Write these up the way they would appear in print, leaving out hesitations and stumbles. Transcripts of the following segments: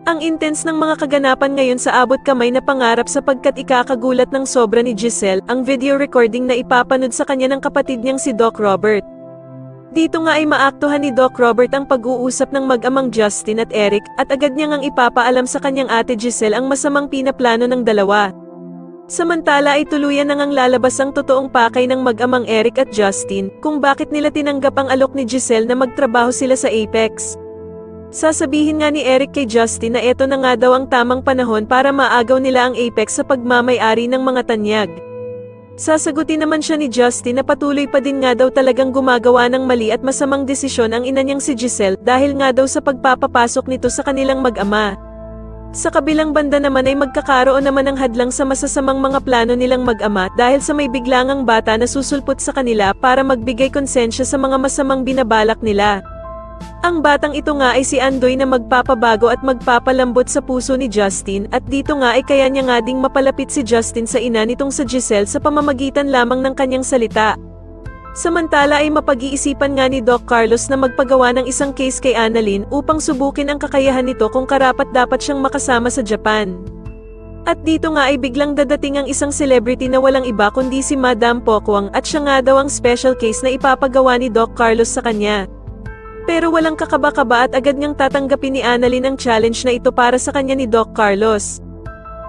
Ang intense ng mga kaganapan ngayon sa abot kamay na pangarap sapagkat ikakagulat ng sobra ni Giselle ang video recording na ipapanood sa kanya ng kapatid niyang si Doc Robert. Dito nga ay maaktuhan ni Doc Robert ang pag-uusap ng mag-amang Justin at Eric at agad niya ngang ipapaalam sa kanyang ate Giselle ang masamang pinaplano ng dalawa. Samantala ay tuluyan na ngang lalabas ang totoong pakay ng mag-amang Eric at Justin kung bakit nila tinanggap ang alok ni Giselle na magtrabaho sila sa Apex. Sasabihin nga ni Eric kay Justin na eto na nga daw ang tamang panahon para maagaw nila ang Apex sa pagmamay-ari ng mga tanyag. Sasagutin naman siya ni Justin na patuloy pa din nga daw talagang gumagawa ng mali at masamang desisyon ang ina niyang si Giselle dahil nga daw sa pagpapapasok nito sa kanilang mag-ama. Sa kabilang banda naman ay magkakaroon naman ng hadlang sa masasamang mga plano nilang mag-ama dahil sa may biglangang bata na susulpot sa kanila para magbigay konsensya sa mga masamang binabalak nila. Ang batang ito nga ay si Andoy na magpapabago at magpapalambot sa puso ni Justin at dito nga ay kaya niya nga ding mapalapit si Justin sa ina nitong sa Giselle sa pamamagitan lamang ng kanyang salita. Samantala ay mapag-iisipan nga ni Doc Carlos na magpagawa ng isang case kay Annalyn upang subukin ang kakayahan nito kung karapat-dapat siyang makasama sa Japan. At dito nga ay biglang dadating ang isang celebrity na walang iba kundi si Madam Pokwang at siya nga daw ang special case na ipapagawa ni Doc Carlos sa kanya. Pero walang kakaba-kaba at agad niyang tatanggapin ni Annalyn ang challenge na ito para sa kanya ni Doc Carlos.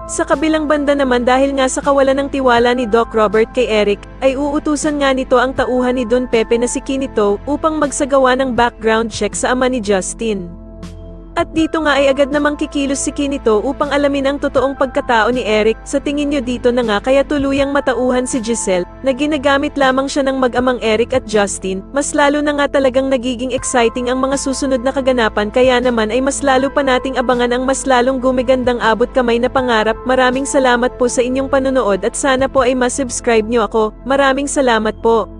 Sa kabilang banda naman dahil nga sa kawalan ng tiwala ni Doc Robert kay Eric, ay uutusan nga nito ang tauhan ni Don Pepe na si Kinito upang magsagawa ng background check sa ama ni Justin. At dito nga ay agad namang kikilos si Kinito upang alamin ang totoong pagkatao ni Eric. Sa tingin nyo dito na nga kaya tuluyang matauhan si Giselle, na ginagamit lamang siya ng mag-amang Eric at Justin, mas lalo na nga talagang nagiging exciting ang mga susunod na kaganapan kaya naman ay mas lalo pa nating abangan ang mas lalong gumigandang abot kamay na pangarap. Maraming salamat po sa inyong panonood at sana po ay masubscribe nyo ako. Maraming salamat po.